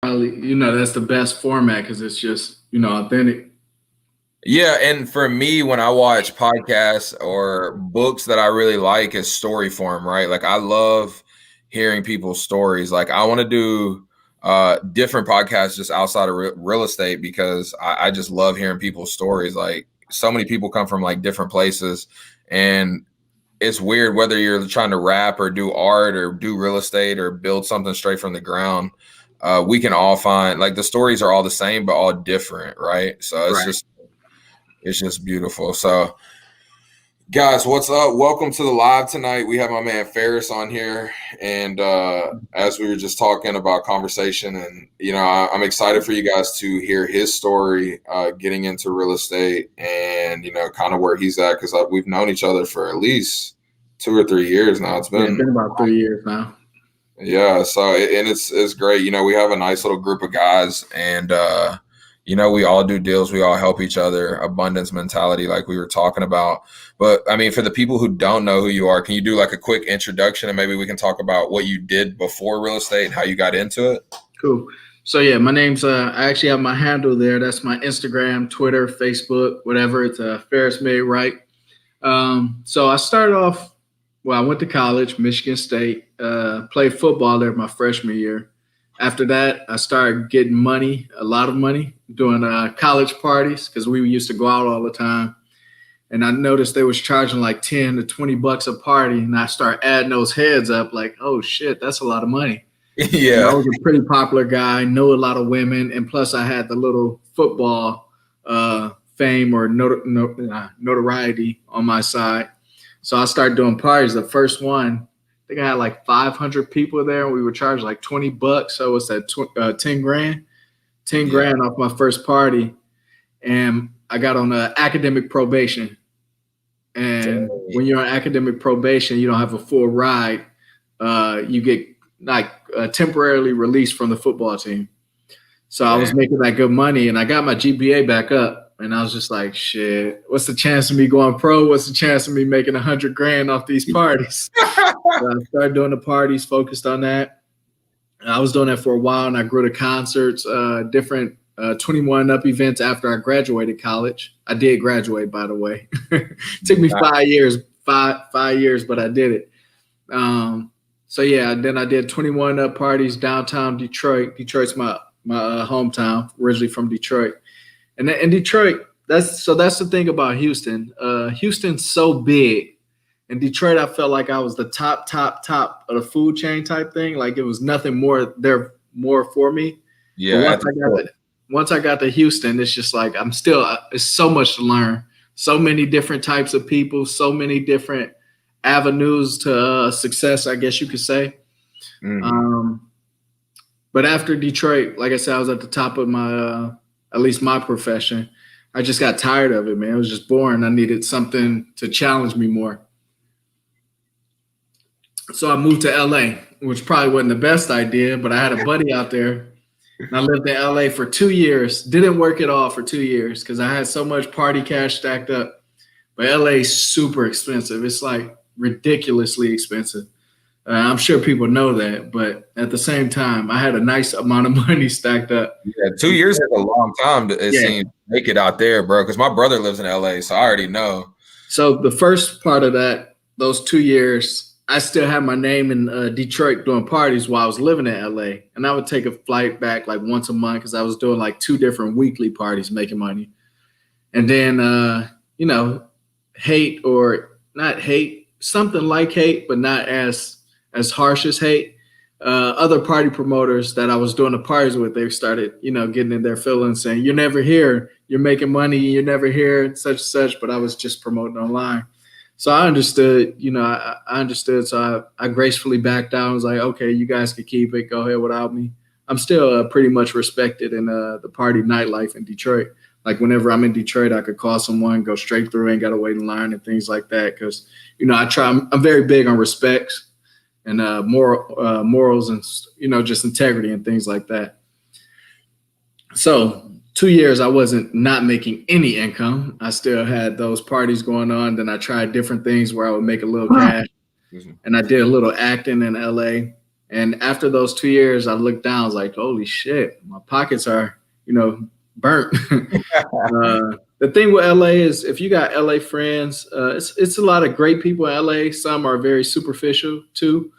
Probably, that's the best format because it's just, authentic. Yeah, and for me, when I watch podcasts or books that I really like is story form, right? Like I love hearing people's stories. Like I want to do different podcasts just outside of real estate because I just love hearing people's stories. Like so many people come from like different places, and it's weird whether you're trying to rap or do art or do real estate or build something straight from the ground. We can all find like the stories are all the same but all different, right? So Right. it's just beautiful. So, guys, what's up? Welcome to the live tonight. We have my man Faris on here, and as we were just talking about conversation, and I'm excited for you guys to hear his story, getting into real estate, and kind of where he's at because we've known each other for at least 2 or 3 years now. It's Yeah, it's been been about 3 years now. yeah, so and it's great. We have a nice little group of guys, and we all do deals. We all help each other. Abundance mentality, like we were talking about. But I mean, for the people who don't know who you are, can you do like a quick introduction, and maybe we can talk about what you did before real estate and how you got into it? Cool. So yeah, my name's I actually have my handle there. That's my Instagram, Twitter, Facebook, whatever. It's Ferris Made Right. So I started off. Well, I went to college, Michigan State. Played football there my freshman year. After that, I started getting money, a lot of money, doing college parties because we used to go out all the time. And I noticed they was charging like 10 to 20 bucks a party, and I start adding those heads up. Like, oh shit, that's a lot of money. And I Yeah, was a pretty popular guy, know a lot of women, and plus I had the little football fame or notoriety on my side. So I started doing parties. The first one, I think I had like 500 people there, and we were charged like 20 bucks. So it's at 10 grand, 10 yeah, grand off my first party, and I got on academic probation. And when you're on academic probation, you don't have a full ride. You get like temporarily released from the football team. So I was damn. making that good money, and I got my GPA back up. And I was just like, shit, what's the chance of me going pro? What's the chance of me making 100 grand off these parties? So I started doing the parties, focused on that. And I was doing that for a while, and I grew to concerts, different 21 up events after I graduated college. I did graduate, by the way. Took me 5 years, five years, but I did it. So yeah, then I did 21 up parties downtown Detroit. Detroit's my hometown, originally from Detroit. And in Detroit, that's the thing about Houston. Houston's so big. In Detroit, I felt like I was the top of the food chain type thing. Like it was nothing more for me. But Yeah, once I got to Houston, it's just like it's so much to learn. So many different types of people, so many different avenues to success, I guess you could say. But after Detroit, like I said, I was at the top of my at least my profession. I just got tired of it, man. It was just boring. I needed something to challenge me more. So I moved to LA, which probably wasn't the best idea, but I had a buddy out there. And I lived in LA for 2 years. Didn't work at all for 2 years because I had so much party cash stacked up. But LA is super expensive. It's like ridiculously expensive. I'm sure people know that, but at the same time, I had a nice amount of money stacked up. yeah. 2 years is a long time. It Yeah. seems to make it out there, bro. Because my brother lives in LA, so I already know. So the first part of those 2 years, I still had my name in Detroit doing parties while I was living in LA, and I would take a flight back like once a month because I was doing like 2 different weekly parties making money. And then, hate or not hate, something like hate, but not as harsh as hate. Other party promoters that I was doing the parties with, they started, getting in their feelings, saying, "You're never here. You're making money. You're never here, such and such." But I was just promoting online. So I understood, I understood. So I gracefully backed down. I was like, okay, you guys can keep it. Go ahead without me. I'm still pretty much respected in the party nightlife in Detroit. Like whenever I'm in Detroit, I could call someone, go straight through, ain't got to wait in line and things like that. Because, I'm very big on respects and morals and, just integrity and things like that. So 2 years, I wasn't not making any income. I still had those parties going on. Then I tried different things where I would make a little cash. And I did a little acting in LA. And after those 2 years, I looked down, I was like, holy shit, my pockets are, burnt. The thing with LA is if you got LA friends, it's a lot of great people in LA. Some are very superficial too.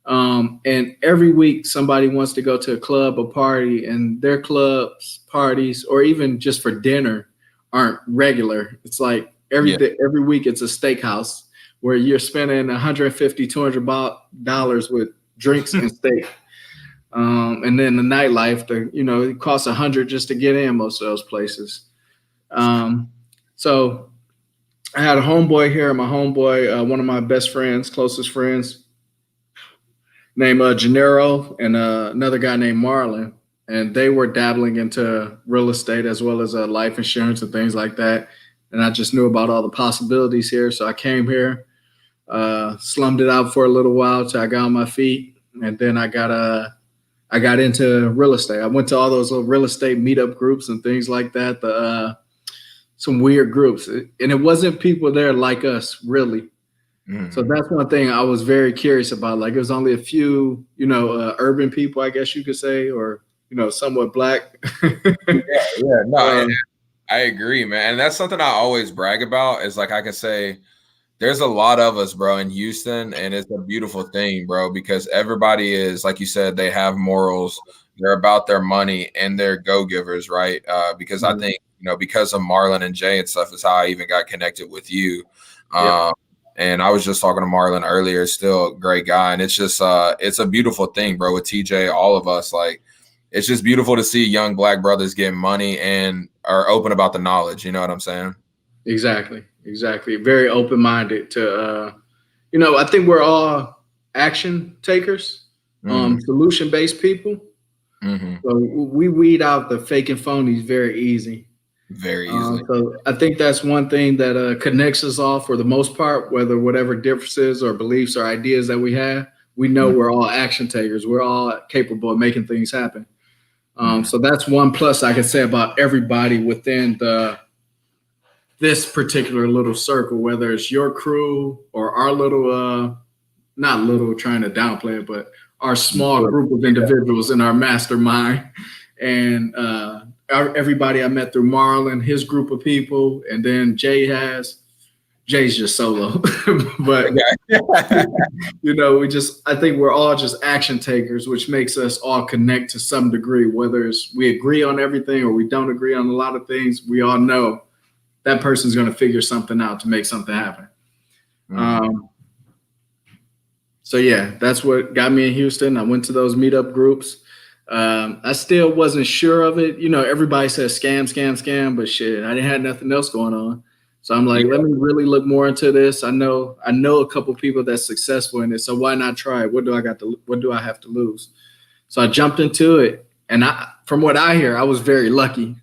And every week somebody wants to go to a club or party, and their clubs, parties, or even just for dinner aren't regular. It's like every week it's a steakhouse where you're spending 150, $200 with drinks and steak. And then the nightlife, it costs $100 just to get in most of those places. So I had a homeboy here, my homeboy, one of my best friends, closest friends, named Gennaro, and another guy named Marlon. And they were dabbling into real estate as well as life insurance and things like that. And I just knew about all the possibilities here. So I came here, slummed it out for a little while till I got on my feet. And then I got into real estate. I went to all those little real estate meetup groups and things like that. Some weird groups, and it wasn't people there like us, really. Mm-hmm. So that's one thing I was very curious about. Like, it was only a few, urban people, I guess you could say, or somewhat black. No, I agree, man. And that's something I always brag about. Is like I can say, there's a lot of us, bro, in Houston, and it's a beautiful thing, bro, because everybody is, like you said, they have morals. They're about their money and they're go-givers, right? Because I think, because of Marlon and Jay and stuff is how I even got connected with you. And I was just talking to Marlon earlier, still a great guy. And it's just, it's a beautiful thing, bro, with TJ, all of us. Like, it's just beautiful to see young black brothers get money and are open about the knowledge. You know what I'm saying? Exactly. Very open-minded to, I think we're all action takers, solution-based people. Mm-hmm. So we weed out the fake and phonies very easy. Very easily. So I think that's one thing that connects us all for the most part, whatever differences or beliefs or ideas that we have, we know we're all action takers. We're all capable of making things happen. So that's one plus I can say about everybody within this particular little circle, whether it's your crew or our little, not little trying to downplay it, but our small group of individuals in our mastermind. And everybody I met through Marlon, his group of people, and then Jay's just solo. But I think we're all just action takers, which makes us all connect to some degree, whether it's we agree on everything or we don't agree on a lot of things. We all know that person's going to figure something out to make something happen. So yeah, that's what got me in Houston. I went to those meetup groups. I still wasn't sure of it. Everybody says scam, but shit, I didn't have nothing else going on. So I'm like, let me really look more into this. I know a couple people that's successful in it. So why not try it? What do I have to lose? So I jumped into it. And from what I hear, I was very lucky.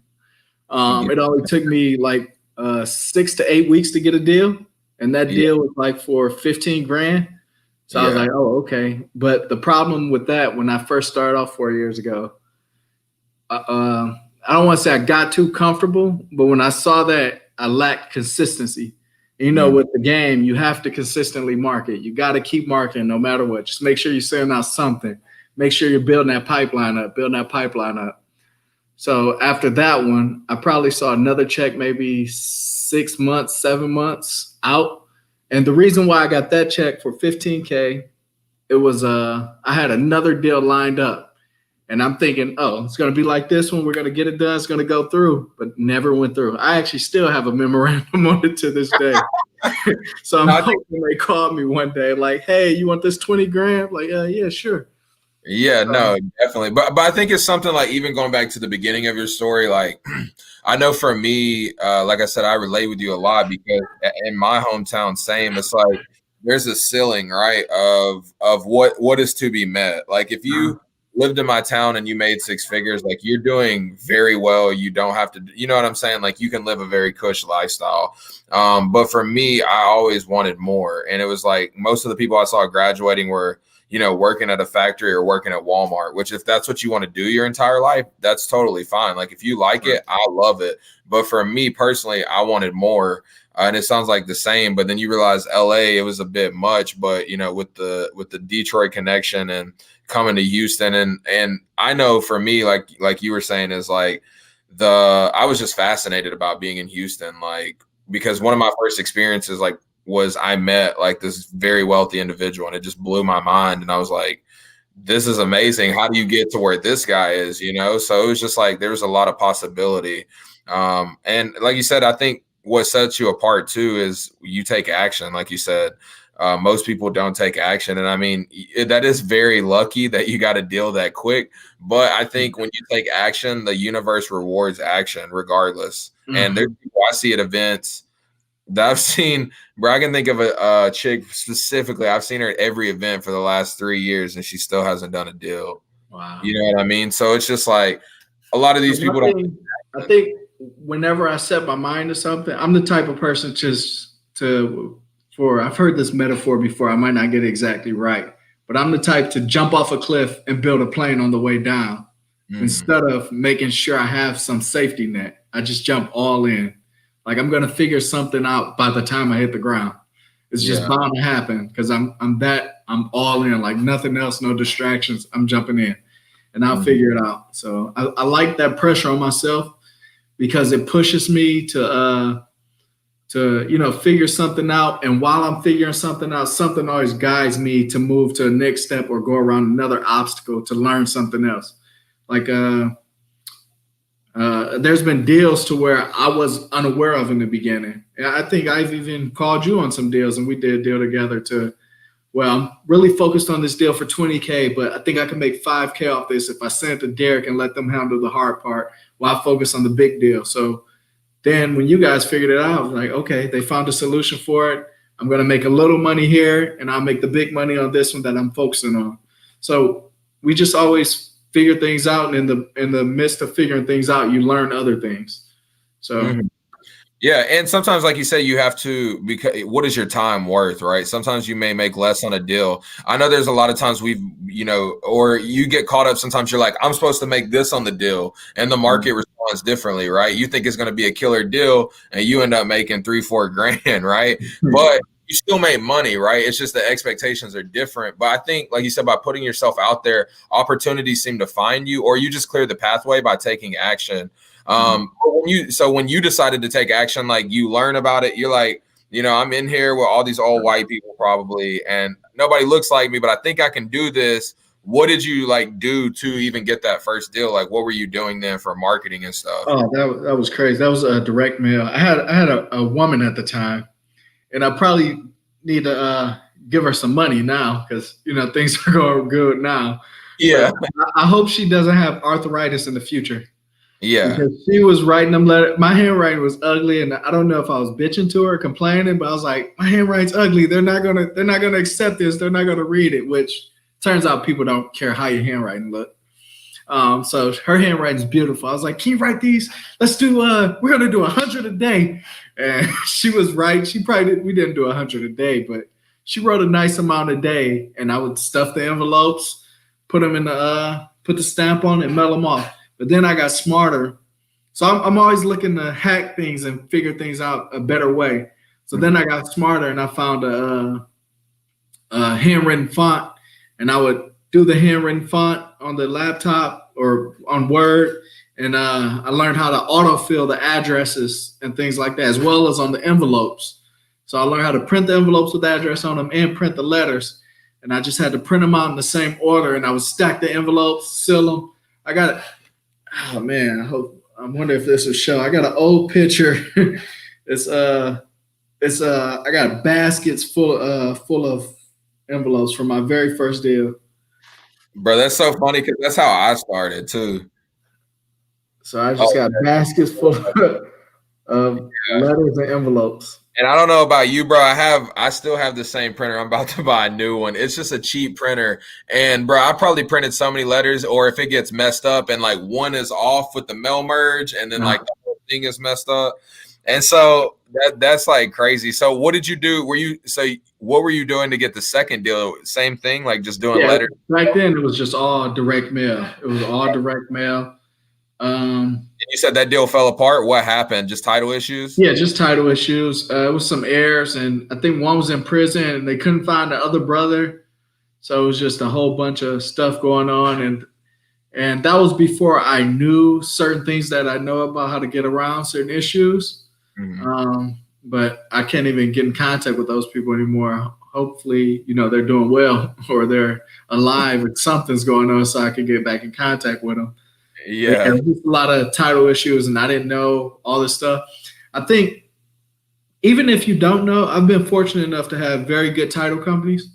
It only took me like 6 to 8 weeks to get a deal. And that deal was like for 15 grand. So I was like, oh, okay. But the problem with that, when I first started off 4 years ago, I don't want to say I got too comfortable, but when I saw that, I lacked consistency. And, with the game, you have to consistently market. You got to keep marketing no matter what. Just make sure you're sending out something. Make sure you're building that pipeline up. So after that one, I probably saw another check maybe 6 months, 7 months out. And the reason why I got that check for $15K, it was I had another deal lined up. And I'm thinking, oh, it's going to be like this one. We're going to get it done. It's going to go through, but never went through. I actually still have a memorandum on it to this day. So I'm hoping they call me one day like, hey, you want this 20 grand? Like, yeah, sure. Yeah, no, definitely. But I think it's something like, even going back to the beginning of your story, like I know for me, like I said, I relate with you a lot because in my hometown, same, it's like there's a ceiling, right, of what is to be met. Like if you lived in my town and you made 6 figures, like you're doing very well. You don't have to, you know what I'm saying? Like you can live a very cush lifestyle. But for me, I always wanted more. And it was like most of the people I saw graduating were, working at a factory or working at Walmart, which if that's what you want to do your entire life, that's totally fine. Like if you like it, I love it. But for me personally, I wanted more. and it sounds like the same. But then you realize LA, it was a bit much. But with the Detroit connection and coming to Houston, and I know for me, like you were saying, is like I was just fascinated about being in Houston, like because one of my first experiences was I met like this very wealthy individual, and it just blew my mind, and I was like, this is amazing. How do you get to where this guy is, So it was just like there was a lot of possibility. And like you said, I think what sets you apart too is you take action. Like you said, most people don't take action. And I mean, that is very lucky that you got a deal that quick. But I think when you take action, the universe rewards action regardless. Mm-hmm. And there's people I see at events that I've seen, bro. I can think of a chick specifically. I've seen her at every event for the last 3 years, and she still hasn't done a deal. Wow. You know what I mean? So it's just like a lot of these people I think whenever I set my mind to something, I'm the type of person I've heard this metaphor before. I might not get it exactly right, but I'm the type to jump off a cliff and build a plane on the way down. Mm-hmm. Instead of making sure I have some safety net. I just jump all in. Like I'm gonna figure something out by the time I hit the ground. It's just bound to happen because I'm all in, like nothing else, no distractions. I'm jumping in, and I'll figure it out. So I like that pressure on myself because it pushes me to figure something out. And while I'm figuring something out, something always guides me to move to the next step or go around another obstacle to learn something else. Like there's been deals to where I was unaware of in the beginning. And I think I've even called you on some deals, and we did a deal together I'm really focused on this deal for $20K, but I think I can make $5K off this if I send it to Derek and let them handle the hard part while I focus on the big deal. So then when you guys figured it out, I was like, okay, they found a solution for it. I'm going to make a little money here, and I'll make the big money on this one that I'm focusing on. So we just always figure things out, and in the midst of figuring things out, you learn other things. So yeah, and sometimes, like you said, you have to, because what is your time worth, right? Sometimes you may make less on a deal. I know there's a lot of times or you get caught up. Sometimes you're like, I'm supposed to make this on the deal, and the market responds differently, right? You think it's going to be a killer deal, and you end up making $3-4 grand, right? But you still made money, right? It's just the expectations are different. But I think, like you said, by putting yourself out there, opportunities seem to find you, or you just clear the pathway by taking action. When you decided to take action, like you learn about it, you're like, I'm in here with all these old white people probably, and nobody looks like me, but I think I can do this. What did you do to even get that first deal? Like, what were you doing then for marketing and stuff? Oh, that was crazy. That was a direct mail. I had a woman at the time, and I probably need to give her some money now because things are going good now. Yeah, I hope she doesn't have arthritis in the future. Yeah, because she was writing them letters. My handwriting was ugly, and I don't know if I was bitching to her, complaining, but I was like, my handwriting's ugly. They're not gonna accept this. They're not gonna read it. Which turns out people don't care how your handwriting look. So her handwriting's beautiful. I was like, can you write these? Let's do. We're gonna do 100 a day. And she was right. We didn't do 100 a day, but she wrote a nice amount a day, and I would stuff the envelopes, put them in put the stamp on, and mail them off. But then I got smarter. So I'm always looking to hack things and figure things out a better way. So then I got smarter, and I found a handwritten font, and I would do the handwritten font on the laptop or on Word. And I learned how to autofill the addresses and things like that, as well as on the envelopes. So I learned how to print the envelopes with the address on them and print the letters. And I just had to print them out in the same order, and I would stack the envelopes, seal them. I got it. Oh man, I wonder if this will show. I got an old picture. I got baskets full of envelopes from my very first deal. Bro, that's so funny because that's how I started too. So I just got baskets full of letters and envelopes. And I don't know about you, bro. I still have the same printer. I'm about to buy a new one. It's just a cheap printer. And bro, I probably printed so many letters, or if it gets messed up and like one is off with the mail merge and then like the whole thing is messed up. And so that's like crazy. So what did you do? What were you doing to get the second deal? Same thing, like just doing letters? Back then it was just all direct mail. It was all direct mail. And you said that deal fell apart. What happened? Just title issues? Yeah, just title issues. It was some heirs, and I think one was in prison, and they couldn't find the other brother. So it was just a whole bunch of stuff going on, and that was before I knew certain things that I know about how to get around certain issues. But I can't even get in contact with those people anymore. Hopefully, they're doing well or they're alive and something's going on, so I can get back in contact with them. Yeah, there's a lot of title issues, and I didn't know all this stuff. I think even if you don't know, I've been fortunate enough to have very good title companies.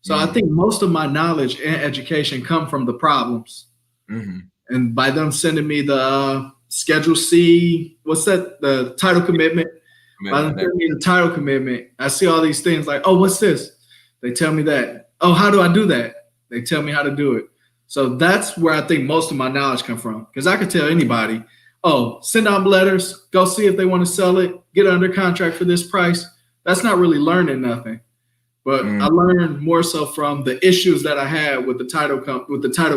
So I think most of my knowledge and education come from the problems. And by them sending me the Schedule C, what's that? The title commitment. By them sending me the title commitment, I see all these things like, oh, what's this? They tell me that. Oh, how do I do that? They tell me how to do it. So that's where I think most of my knowledge come from. Because I could tell anybody, oh, send out letters, go see if they want to sell it, get under contract for this price. That's not really learning nothing. But I learned more so from the issues that I had with the title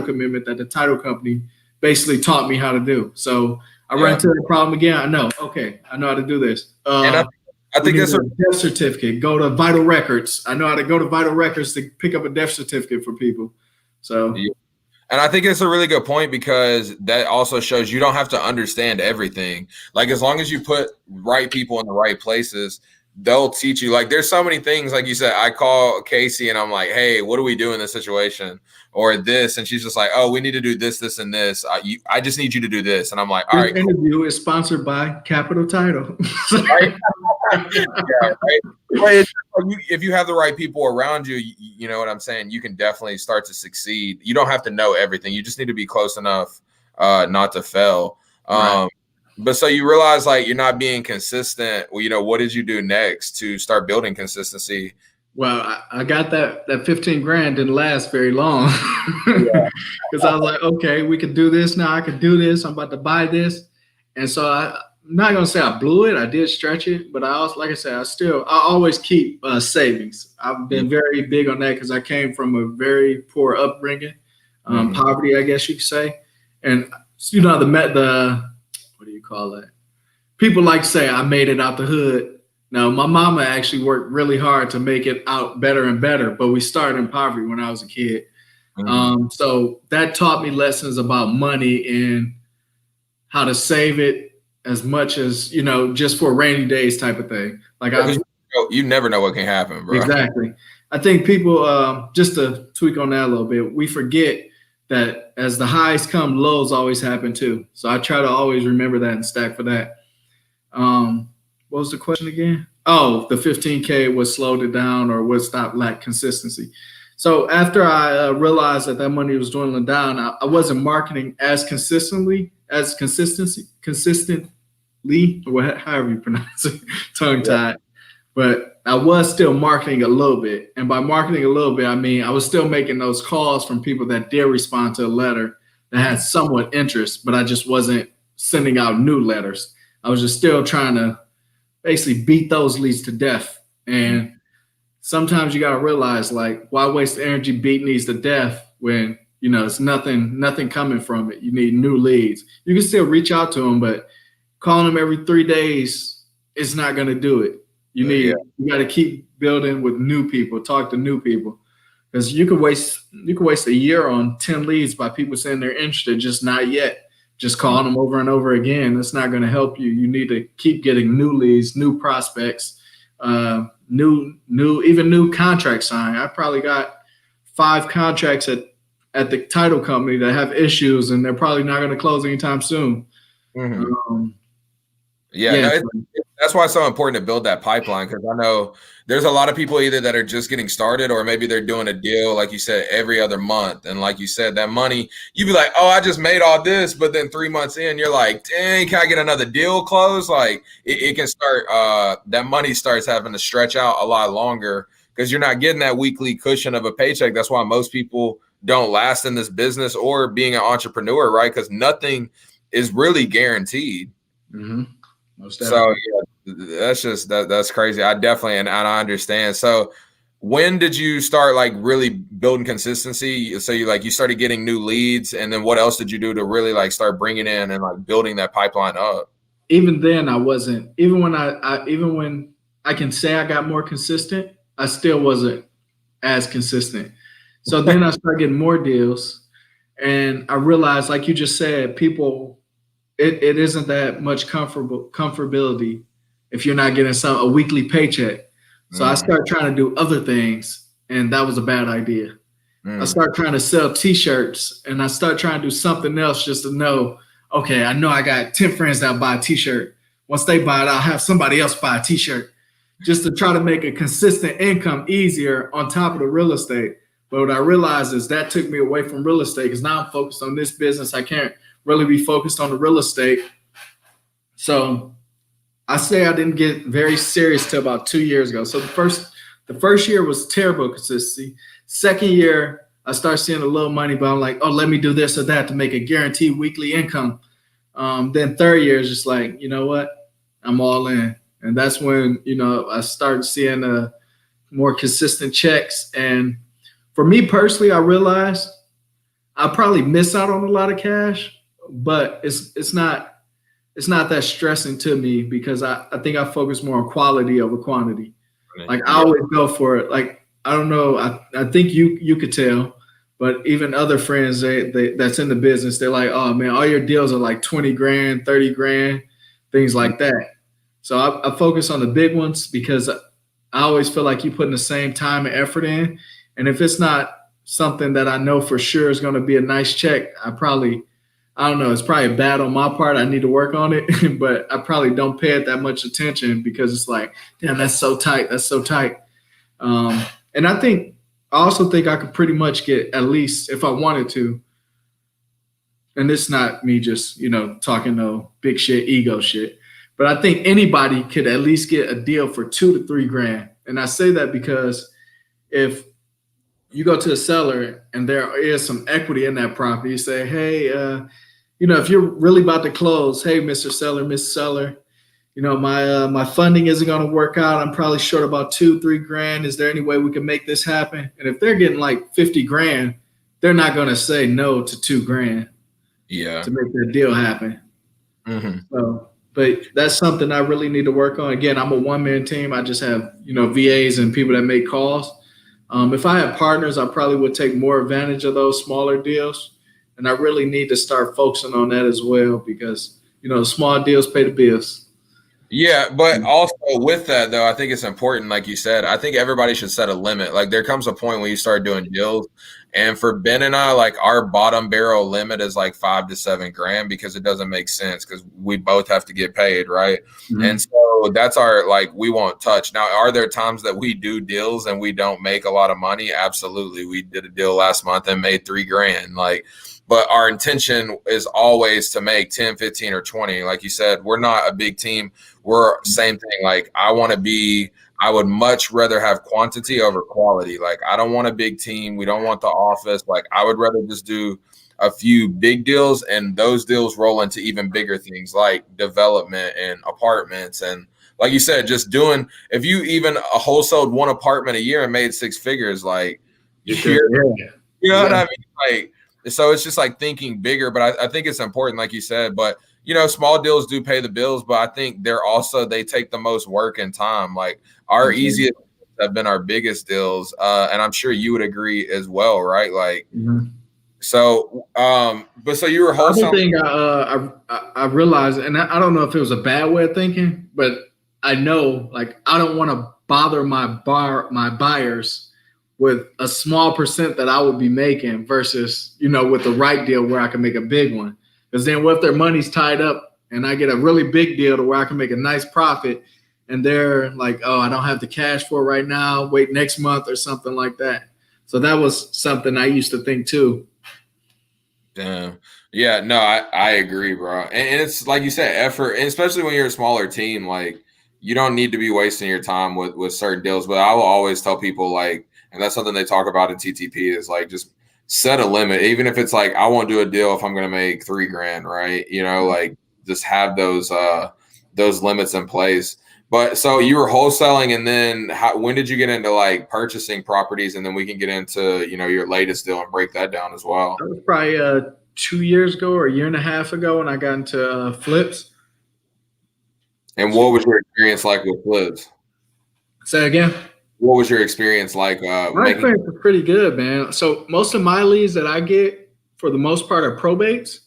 commitment that the title company basically taught me how to do. So I ran into the problem again. I know how to do this. And I think that's a death certificate. Go to Vital Records. I know how to go to Vital Records to pick up a death certificate for people. So. Yeah. And I think it's a really good point because that also shows you don't have to understand everything. Like as long as you put right people in the right places, they'll teach you. Like there's so many things, like you said, I call Casey and I'm like, hey, what do we do in this situation or this? And she's just like, oh, we need to do this, this, and this. I just need you to do this. And I'm like, all right. This interview is sponsored by Capital Title. Right? Yeah, right. But if you have the right people around you, you know what I'm saying? You can definitely start to succeed. You don't have to know everything. You just need to be close enough not to fail. Right. But so you realize like you're not being consistent. Well, what did you do next to start building consistency? Well, I got that 15 grand didn't last very long because I was like, okay, we could do this now. I could do this. I'm about to buy this. And so I'm not going to say I blew it. I did stretch it, but I also, like I said, I always keep savings. I've been very big on that because I came from a very poor upbringing, poverty, I guess you could say. And the what do you call that? People like to say I made it out the hood. No, my mama actually worked really hard to make it out better and better, but we started in poverty when I was a kid. So that taught me lessons about money and how to save it as much as, just for rainy days type of thing. Like you never know what can happen, bro. Exactly. I think people, just to tweak on that a little bit, we forget that as the highs come, lows always happen too. So I try to always remember that and stack for that. What was the question again? Oh, the 15K was slowed it down or would stop lack consistency. So after I realized that money was dwindling down, I wasn't marketing as consistently, or however you pronounce it, tongue tied. But I was still marketing a little bit. And by marketing a little bit, I mean I was still making those calls from people that did respond to a letter that had somewhat interest, but I just wasn't sending out new letters. I was just still trying to basically beat those leads to death. And sometimes you got to realize, like, why waste energy beating these to death when, it's nothing coming from it. You need new leads. You can still reach out to them, but calling them every 3 days is not going to do it. You got to keep building with new people, talk to new people, because you could waste a year on 10 leads by people saying they're interested, just not yet. Just calling them over and over again. That's not going to help you. You need to keep getting new leads, new prospects, new contracts signed. I probably got 5 contracts at the title company that have issues, and they're probably not going to close anytime soon. That's why it's so important to build that pipeline, because I know there's a lot of people either that are just getting started or maybe they're doing a deal, like you said, every other month. And like you said, that money, you'd be like, oh, I just made all this. But then 3 months in, you're like, dang, can I get another deal closed? Like it can start, that money starts having to stretch out a lot longer because you're not getting that weekly cushion of a paycheck. That's why most people don't last in this business or being an entrepreneur, right? Because nothing is really guaranteed. So yeah, that's crazy. I definitely and I understand. So when did you start like really building consistency? So you started getting new leads, and then what else did you do to really like start bringing in and like building that pipeline up? Even then, I wasn't. Even when I can say I got more consistent, I still wasn't as consistent. So then I started getting more deals, and I realized, like you just said, people, it isn't that much comfortability if you're not getting a weekly paycheck. So I started trying to do other things, and that was a bad idea. I started trying to sell T-shirts, and I started trying to do something else just to know, okay, I know I got 10 friends that buy a T-shirt. Once they buy it, I'll have somebody else buy a T-shirt, just to try to make a consistent income easier on top of the real estate. But what I realized is that took me away from real estate, because now I'm focused on this business. I can't really be focused on the real estate. So I say I didn't get very serious till about 2 years ago. So the first year was terrible consistency. Second year, I started seeing a little money, but I'm like, oh, let me do this or that to make a guaranteed weekly income. Then third year is just like, you know what? I'm all in. And that's when, I started seeing more consistent checks. And for me personally, I realized I probably miss out on a lot of cash, but it's not that stressing to me, because I think I focus more on quality over quantity. Like I always go for it. Like, I don't know. I think you could tell, but even other friends they that's in the business, they're like, oh man, all your deals are like 20 grand, 30 grand, things like that. So I focus on the big ones, because I always feel like you putting the same time and effort in. And if it's not something that I know for sure is going to be a nice check, I don't know, it's probably bad on my part. I need to work on it, but I probably don't pay it that much attention, because it's like, damn, that's so tight. That's so tight. And I also think I could pretty much get, at least if I wanted to, and it's not me just, talking no big shit, ego shit, but I think anybody could at least get a deal for 2 to 3 grand. And I say that because if you go to a seller and there is some equity in that property, you say, hey, if you're really about to close, hey, Mr. Seller, Miss Seller, my funding isn't going to work out. I'm probably short about 2-3 grand. Is there any way we can make this happen? And if they're getting like 50 grand, they're not going to say no to 2 grand to make their deal happen. So, but that's something I really need to work on. Again, I'm a one-man team. I just have, VAs and people that make calls. If I had partners, I probably would take more advantage of those smaller deals. And I really need to start focusing on that as well, because, small deals pay the bills. Yeah, but also with that, though, I think it's important, like you said, I think everybody should set a limit. Like there comes a point when you start doing deals. And for Ben and I, like our bottom barrel limit is like 5 to 7 grand, because it doesn't make sense, because we both have to get paid, right? And so that's our, like, we won't touch. Now, are there times that we do deals and we don't make a lot of money? Absolutely. We did a deal last month and made 3 grand. But our intention is always to make 10, 15, or 20. Like you said, we're not a big team. We're same thing. Like I would much rather have quantity over quality. Like I don't want a big team. We don't want the office. Like I would rather just do a few big deals, and those deals roll into even bigger things like development and apartments. And like you said, just doing, if you even wholesaled 1 apartment a year and made 6 figures, like, you know what I mean? Like, so it's just like thinking bigger, but I think it's important, like you said, but small deals do pay the bills, but I think they take the most work and time. Like our easiest have been our biggest deals. And I'm sure you would agree as well, right? Like, so, but so you were wholesaling. The thing I realized, and I don't know if it was a bad way of thinking, but I know, like, I don't want to bother my buyers with a small percent that I would be making versus, with the right deal where I can make a big one. Because then what if their money's tied up and I get a really big deal to where I can make a nice profit, and they're like, oh, I don't have the cash for it right now, wait next month or something like that. So that was something I used to think too. Damn. Yeah, no, I agree, bro. And it's like you said, effort, and especially when you're a smaller team, like you don't need to be wasting your time with certain deals. But I will always tell people, like, and that's something they talk about in TTP, is like just set a limit. Even if it's like, I won't do a deal if I'm going to make 3 grand, right? Like just have those limits in place. But so you were wholesaling, and then when did you get into like purchasing properties? And then we can get into, you know, your latest deal and break that down as well. That was probably 2 years ago or a year and a half ago when I got into flips. And what was your experience like with flips? Say again. What was your experience like? My experience was pretty good, man. So most of my leads that I get, for the most part, are probates.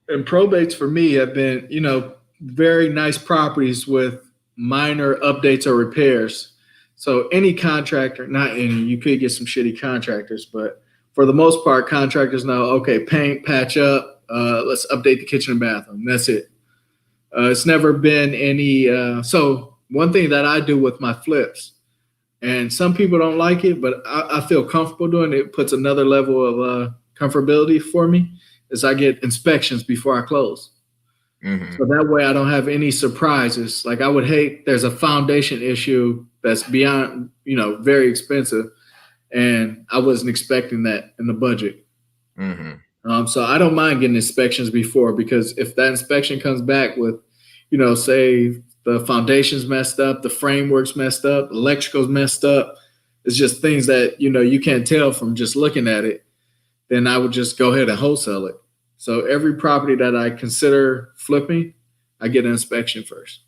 And probates for me have been, you know, very nice properties with minor updates or repairs. So any contractor, not any, you could get some shitty contractors, but for the most part, contractors know, okay, paint, patch up, let's update the kitchen and bathroom. That's it. It's never been any. So one thing that I do with my flips, and some people don't like it, but I feel comfortable doing it. It puts another level of comfortability for me, is I get inspections before I close. So that way I don't have any surprises. Like I would hate, there's a foundation issue that's beyond, you know, very expensive, and I wasn't expecting that in the budget. So I don't mind getting inspections before, because if that inspection comes back with, you know, say the foundation's messed up, the framework's messed up, electrical's messed up, it's just things that, you know, you can't tell from just looking at it, then I would just go ahead and wholesale it. So every property that I consider flipping, I get an inspection first.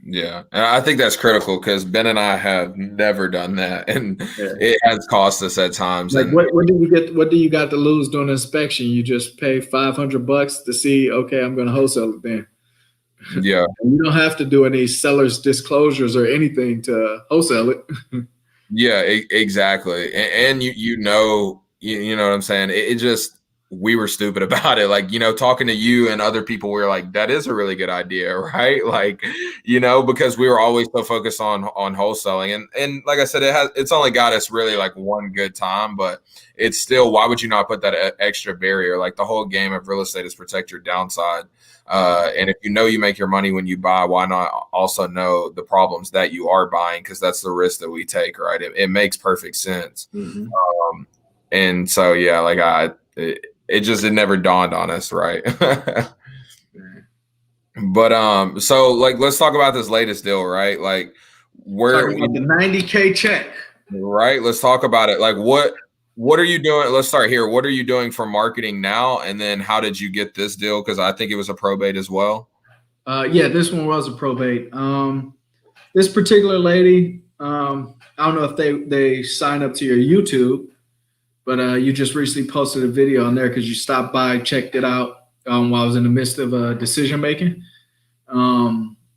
Yeah, and I think that's critical, because Ben and I have never done that, and it has cost us at times. Like, and what do you get? What do you got to lose doing an inspection? You just pay $500 to see. Okay, I'm going to wholesale it then. Yeah, and you don't have to do any seller's disclosures or anything to wholesale it. Yeah, exactly. And you know what I'm saying? It just, we were stupid about it. Like, you know, talking to you and other people, we were like, that is a really good idea, right? Like, you know, because we were always so focused on wholesaling. And like I said, it's only got us really like one good time, but it's still, why would you not put that extra barrier? Like, the whole game of real estate is protect your downside. And if you know you make your money when you buy, why not also know the problems that you are buying? Because that's the risk that we take, right? It makes perfect sense. And so, yeah, like it never dawned on us, right? But so like, let's talk about this latest deal, right? Like, where the $90K check, right? Let's talk about it. Like, what are you doing? Let's start here. What are you doing for marketing now? And then how did you get this deal? Because I think it was a probate as well. Yeah, this one was a probate. This particular lady, I don't know if they sign up to your YouTube, but you just recently posted a video on there because you stopped by, checked it out while I was in the midst of decision making.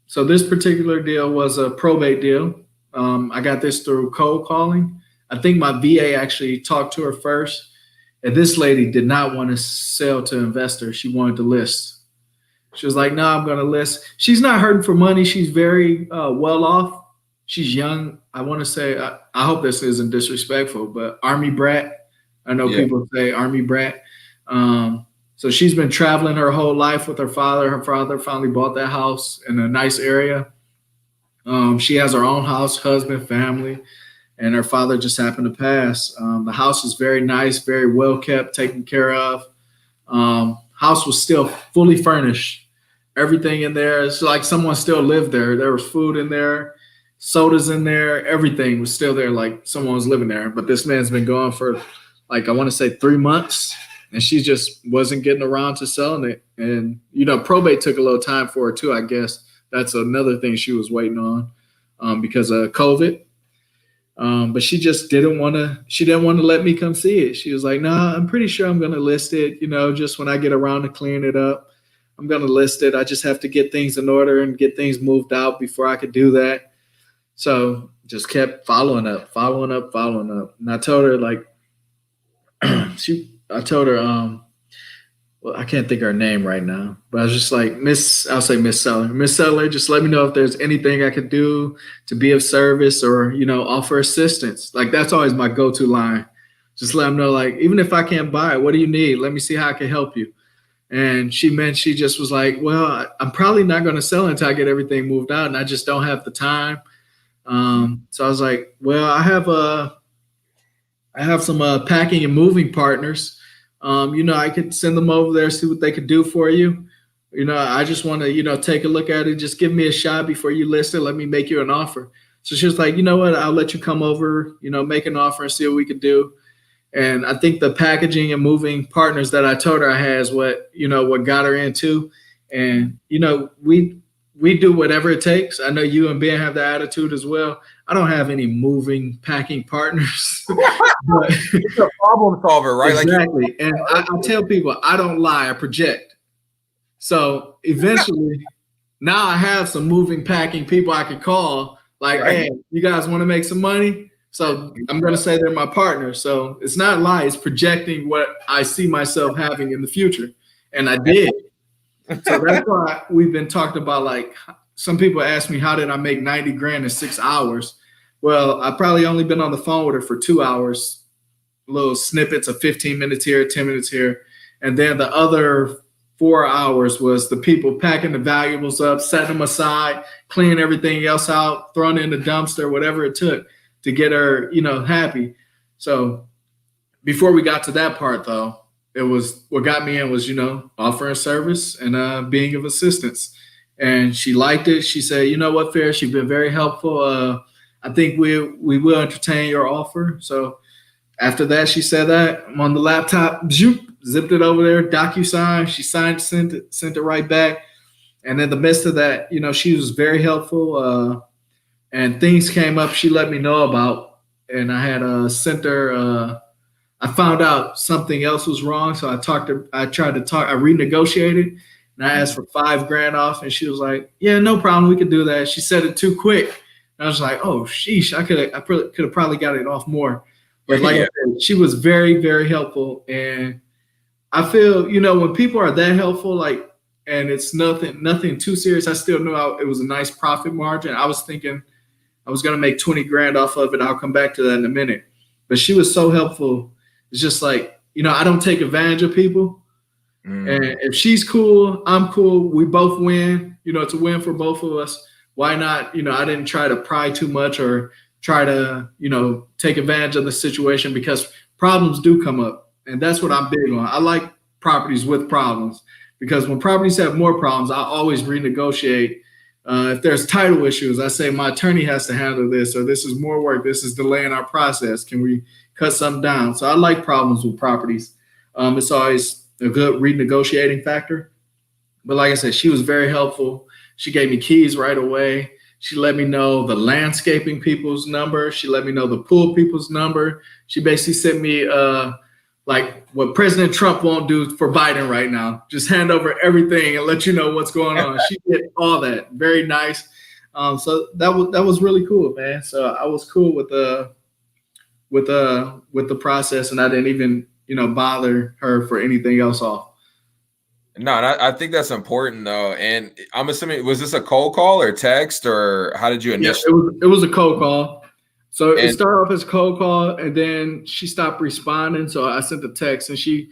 So this particular deal was a probate deal. I got this through cold calling. I think my VA actually talked to her first, and this lady did not want to sell to investors. She wanted to list. She was like, no, I'm going to list. She's not hurting for money. She's very well off. She's young. I want to say, I hope this isn't disrespectful, but Army brat. I know people say Army brat. So she's been traveling her whole life with her father. Her father finally bought that house in a nice area. She has her own house, husband, family, and her father just happened to pass. The house is very nice, very well kept, taken care of. House was still fully furnished. Everything in there, it's like someone still lived there. There was food in there, sodas in there, everything was still there, like someone was living there. But this man's been gone for, like, I want to say 3 months, and she just wasn't getting around to selling it. And, you know, probate took a little time for her too, I guess. That's another thing she was waiting on because of COVID. But she just didn't want to let me come see it. She was like, nah, I'm pretty sure I'm going to list it. You know, just when I get around to clearing it up, I'm going to list it. I just have to get things in order and get things moved out before I could do that. So just kept following up. And I told her, like, well, I can't think of her name right now, but I was just like, I'll say Miss Seller. Miss Seller, just let me know if there's anything I could do to be of service or, you know, offer assistance. Like, that's always my go-to line. Just let them know, like, even if I can't buy it, what do you need? Let me see how I can help you. And she just was like, well, I'm probably not going to sell until I get everything moved out, and I just don't have the time. So I was like, well, I have some packing and moving partners. You know, I could send them over there, see what they could do for you. I just want to, take a look at it. Just give me a shot before you list it. Let me make you an offer. So she was like, you know what? I'll let you come over, make an offer and see what we could do. And I think the packaging and moving partners that I told her I had is what got her into. And, we do whatever it takes. I know you and Ben have the attitude as well. I don't have any moving, packing partners. But, it's a problem solver, right? Exactly. And I tell people, I don't lie, I project. So eventually, now I have some moving, packing people I could call. Like, hey, you guys want to make some money? So I'm going to say they're my partner. So it's not lie, it's projecting what I see myself having in the future. And I did. So that's why we've been talking about, like, some people ask me, how did I make 90 grand in 6 hours? Well, I probably only been on the phone with her for 2 hours, little snippets of 15 minutes here, 10 minutes here. And then the other 4 hours was the people packing the valuables up, setting them aside, cleaning everything else out, throwing it in the dumpster, whatever it took to get her, happy. So before we got to that part, though, it was what got me in was, offering service and being of assistance. And she liked it. She said, you know what, Faris, you've been very helpful. I think we will entertain your offer. So after that, she said that. I'm on the laptop, zipped it over there, DocuSign. She signed, sent it right back. And in the midst of that, she was very helpful. And things came up she let me know about. And I had sent her I found out something else was wrong. So I renegotiated and I asked for $5,000 off. And she was like, yeah, no problem. We could do that. She said it too quick. And I was like, oh, sheesh, I could have probably got it off more. But like I said, she was very, very helpful. And I feel, when people are that helpful, like, and it's nothing too serious, I still knew it was a nice profit margin. I was thinking I was going to make 20 grand off of it. I'll come back to that in a minute. But she was so helpful. It's just like, I don't take advantage of people. And if she's cool, I'm cool. We both win. It's a win for both of us. Why not? I didn't try to pry too much or try to, take advantage of the situation, because problems do come up. And that's what I'm big on. I like properties with problems, because when properties have more problems, I always renegotiate. If there's title issues, I say my attorney has to handle this, or this is more work. This is delaying our process. Can we cut something down? So I like problems with properties. It's always a good renegotiating factor. But like I said, she was very helpful. She gave me keys right away. She let me know the landscaping people's number. She let me know the pool people's number. She basically sent me like what President Trump won't do for Biden right now. Just hand over everything and let you know what's going on. She did all that. Very nice. So that was really cool, man. So I was cool with the process, and I didn't even bother her for anything else off. No, and I think that's important though. And I'm assuming, was this a cold call or text, or how did you initially? Yeah, it was a cold call. So it started off as a cold call, and then she stopped responding. So I sent the text, and she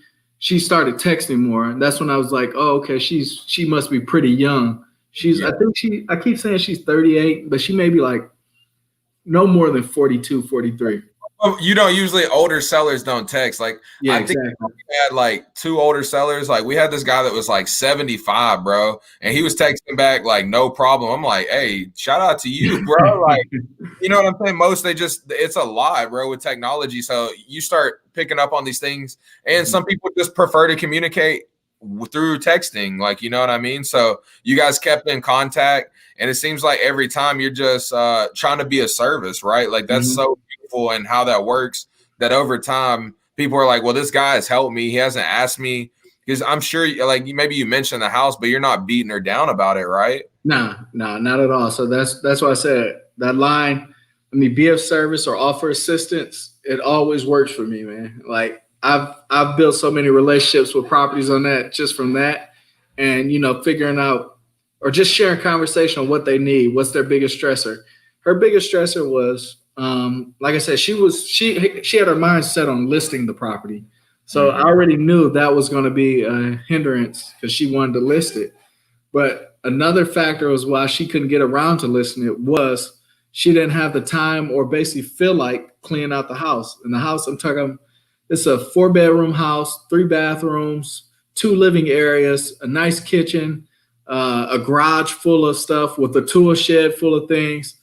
started texting more. And that's when I was like, oh, okay, she must be pretty young. I keep saying she's 38, but she may be like no more than 42, 43. You don't usually, older sellers don't text. Like, yeah, I think we had like 2 older sellers. Like, we had this guy that was like 75, bro, and he was texting back like no problem. I'm like, hey, shout out to you, bro. Like, you know what I'm saying? Most, it's a lie, bro, with technology. So you start picking up on these things, and some people just prefer to communicate through texting, like, you know what I mean? So you guys kept in contact, and it seems like every time you're just trying to be a service, right? Like, that's so beautiful, and how that works, that over time people are like, well, this guy has helped me, he hasn't asked me, because I'm sure, like, maybe you mentioned the house, but you're not beating her down about it, right? No, not at all. So that's why I said that line, be of service or offer assistance, it always works for me, man. Like, I've built so many relationships with properties on that, just from that, and figuring out or just sharing conversation on what they need, what's their biggest stressor. Her biggest stressor was, like I said, she had her mind set on listing the property. So I already knew that was going to be a hindrance, because she wanted to list it. But another factor was why she couldn't get around to listing it was she didn't have the time or basically feel like cleaning out the house. And the house, I'm talking, it's a 4-bedroom house, 3 bathrooms, 2 living areas, a nice kitchen, a garage full of stuff with a tool shed full of things.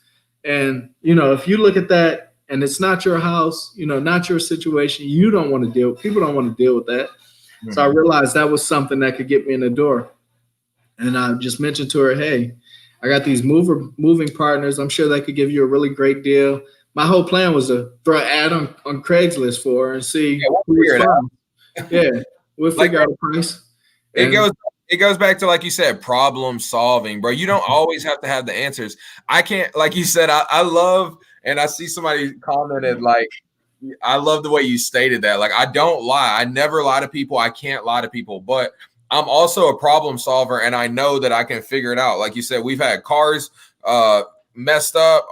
And, if you look at that and it's not your house, not your situation, you don't want to people don't want to deal with that. Mm-hmm. So I realized that was something that could get me in the door. And I just mentioned to her, hey, I got these moving partners. I'm sure they could give you a really great deal. My whole plan was to throw an ad on Craigslist for her and see. Yeah, we'll figure it out. Yeah, we'll figure out a price. It goes back to, like you said, problem solving, bro. You don't always have to have the answers. I can't, like you said, I love, and I see somebody commented, like, I love the way you stated that. Like, I don't lie. I never lie to people. I can't lie to people, but I'm also a problem solver, and I know that I can figure it out. Like you said, we've had cars messed up.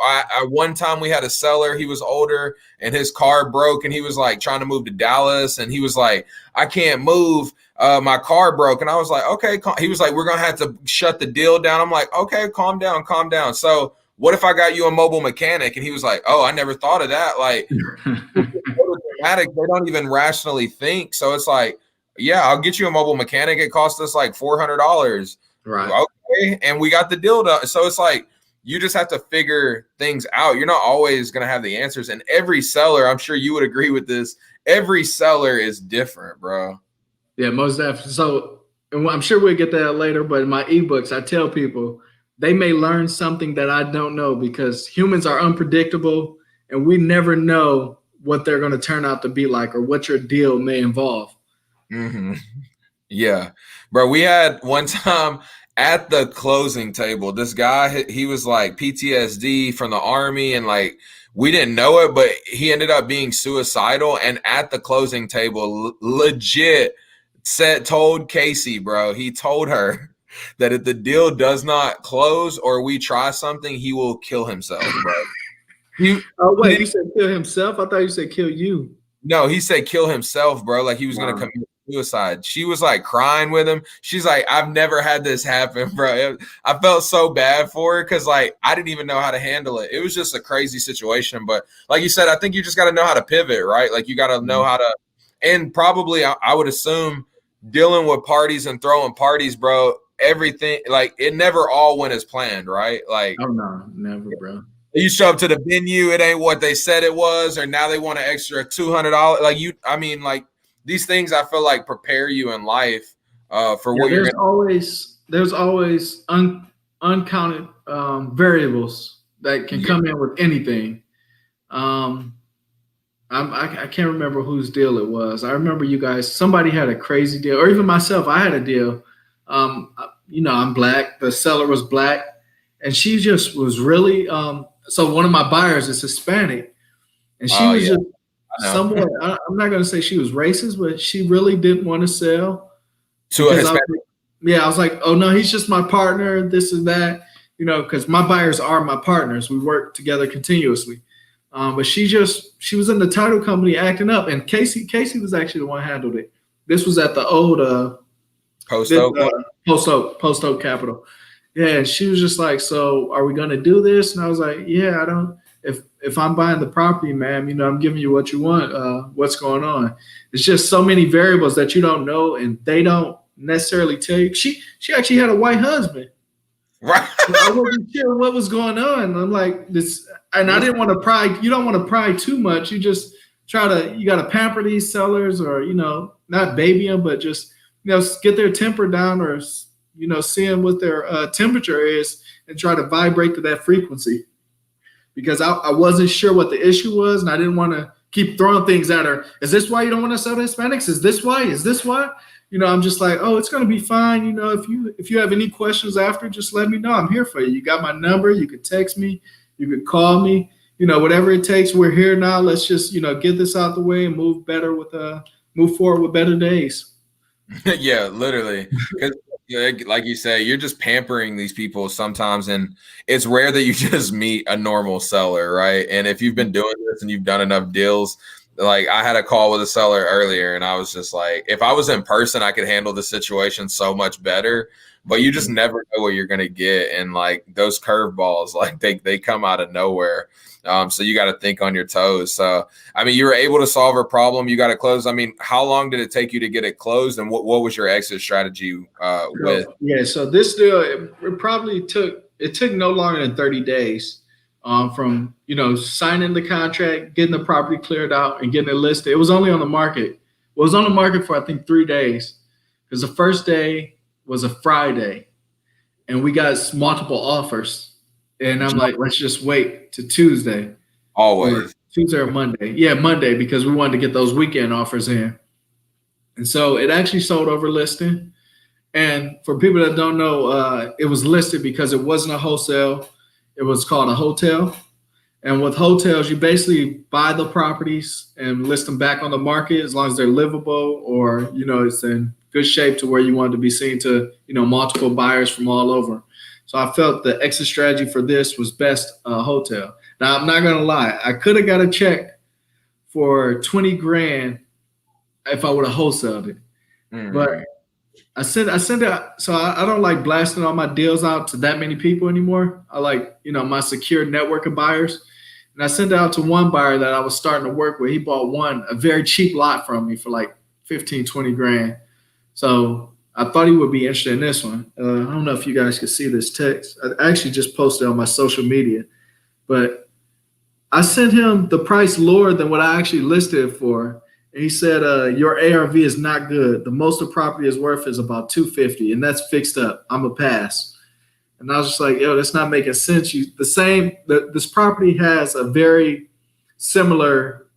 One time we had a seller, he was older, and his car broke, and he was like trying to move to Dallas, and he was like, I can't move. My car broke. And I was like, okay. He was like, we're going to have to shut the deal down. I'm like, okay, calm down. So what if I got you a mobile mechanic? And he was like, oh, I never thought of that. Like, dramatic, they don't even rationally think. So it's like, yeah, I'll get you a mobile mechanic. It cost us like $400. Right. Okay. And we got the deal done. So it's like, you just have to figure things out. You're not always going to have the answers. And every seller, I'm sure you would agree with this, every seller is different, bro. Yeah, most definitely. So, and I'm sure we'll get that later, but in my ebooks, I tell people they may learn something that I don't know, because humans are unpredictable and we never know what they're going to turn out to be like or what your deal may involve. Mm-hmm. Yeah, bro. We had one time at the closing table, this guy, he was like PTSD from the army, and like, we didn't know it, but he ended up being suicidal. And at the closing table, legit told Casey, bro, he told her that if the deal does not close or we try something, he will kill himself, bro. You said kill himself? I thought you said kill you. No, he said kill himself, bro. Like, he was going to commit suicide. She was like crying with him. She's like, I've never had this happen, bro. I felt so bad for her because, like, I didn't even know how to handle it. It was just a crazy situation. But like you said, I think you just got to know how to pivot, right? Like, you got to know how to, and probably I would assume dealing with parties and throwing parties, bro, everything, like, it never all went as planned, right? Like, oh no, never, bro. You show up to the venue, it ain't what they said it was, or now they want an extra $200. Like, these things I feel like prepare you in life for what you're going to. There's always uncounted variables that can come in with anything. I can't remember whose deal it was. I remember you guys, somebody had a crazy deal, or even myself, I had a deal. I'm black. The seller was black, and she just was really, so one of my buyers is Hispanic, and she was just somewhat, I'm not going to say she was racist, but she really didn't want to sell. To a Hispanic? I was like, oh no, he's just my partner, this and that, because my buyers are my partners. We work together continuously. But she was in the title company acting up, and Casey was actually the one who handled it. This was at the old Post Oak Capital. Yeah, and she was just like, so are we gonna do this? And I was like, yeah, I don't. If I'm buying the property, ma'am, I'm giving you what you want. What's going on? It's just so many variables that you don't know, and they don't necessarily tell you. She actually had a white husband. Right. I wasn't sure what was going on. I'm like, this, and I didn't want to pry. You don't want to pry too much. You just you got to pamper these sellers, or, not baby them, but just, get their temper down, or, see them what their temperature is, and try to vibrate to that frequency. Because I wasn't sure what the issue was, and I didn't want to keep throwing things at her. Is this why you don't want to sell to Hispanics? Is this why? Is this why? I'm just like, oh, it's going to be fine. If you have any questions after, just let me know. I'm here for you. You got my number. You can text me. You can call me. Whatever it takes. We're here now. Let's just, get this out the way and move forward with better days. Yeah, literally. Because like you say, you're just pampering these people sometimes, and it's rare that you just meet a normal seller, right? And if you've been doing this and you've done enough deals, like, I had a call with a seller earlier, and I was just like, if I was in person, I could handle the situation so much better. but you just never know what you're gonna get. And like those curveballs, like they come out of nowhere. So you got to think on your toes. So I mean, you were able to solve a problem. You got to close. I mean, how long did it take you to get it closed, and what was your exit strategy with? Yeah, so this deal it probably took no longer than 30 days from signing the contract, getting the property cleared out, and getting it listed. It was only on the market. It was on the market for I think 3 days, because the first day was a Friday, and we got multiple offers. And I'm like, let's just wait to Tuesday. Always. Tuesday or Monday. Yeah, Monday, because we wanted to get those weekend offers in. And so it actually sold over listing. And for people that don't know, it was listed because it wasn't a wholesale. It was called a hotel. And with hotels, you basically buy the properties and list them back on the market as long as they're livable or, it's in good shape to where you want to be seen to, multiple buyers from all over. So I felt the exit strategy for this was best hotel. Now, I'm not going to lie. I could have got a check for 20 grand if I would have wholesaled it. But I sent out. So I don't like blasting all my deals out to that many people anymore. I like, my secure network of buyers. And I sent it out to one buyer that I was starting to work with. He bought a very cheap lot from me for like 15, 20 grand. So I thought he would be interested in this one. I don't know if you guys could see this text. I actually just posted on my social media, but I sent him the price lower than what I actually listed it for. And he said, your ARV is not good. The most the property is worth is about 250, and that's fixed up. I'm a pass. And I was just like, yo, that's not making sense. This property has a very similar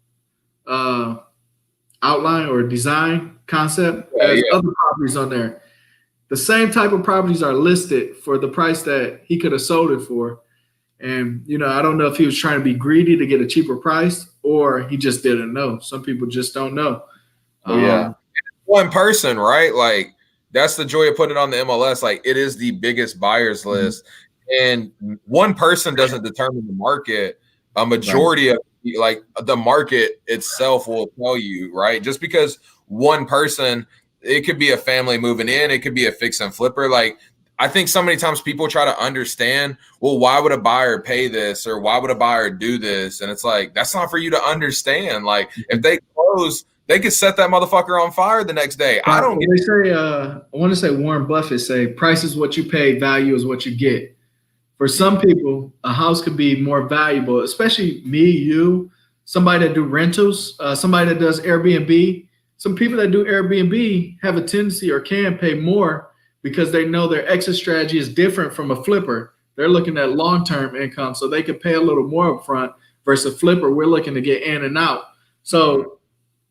outline or design concept as other properties on there. The same type of properties are listed for the price that he could have sold it for. And, I don't know if he was trying to be greedy to get a cheaper price or he just didn't know. Some people just don't know. One person, right? Like, that's the joy of putting it on the MLS. Like, it is the biggest buyers list. And one person doesn't determine the market. A majority of like the market itself will tell you, right? Just because one person, it could be a family moving in, it could be a fix and flipper. Like, I think so many times people try to understand, well, why would a buyer pay this or why would a buyer do this? And it's like, that's not for you to understand. Like, if they close, they could set that motherfucker on fire the next day. I don't get. They say, I want to say Warren Buffett say, price is what you pay, value is what you get. For some people, a house could be more valuable, especially me, you, somebody that do rentals, somebody that does Airbnb. Some people that do Airbnb have a tendency or can pay more because they know their exit strategy is different from a flipper. They're looking at long-term income, so they could pay a little more upfront versus a flipper. We're looking to get in and out. So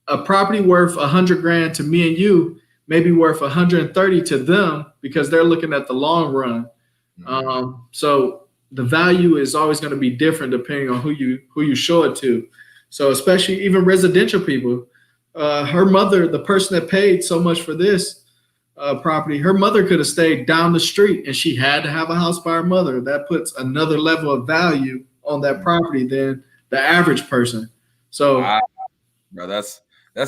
a property worth 100 grand to me and you may be worth 130 to them because they're looking at the long run. So the value is always going to be different depending on who you show it to. So especially even residential people, her mother, the person that paid so much for this property, her mother could have stayed down the street and she had to have a house by her mother. That puts another level of value on that property than the average person. So bro, that's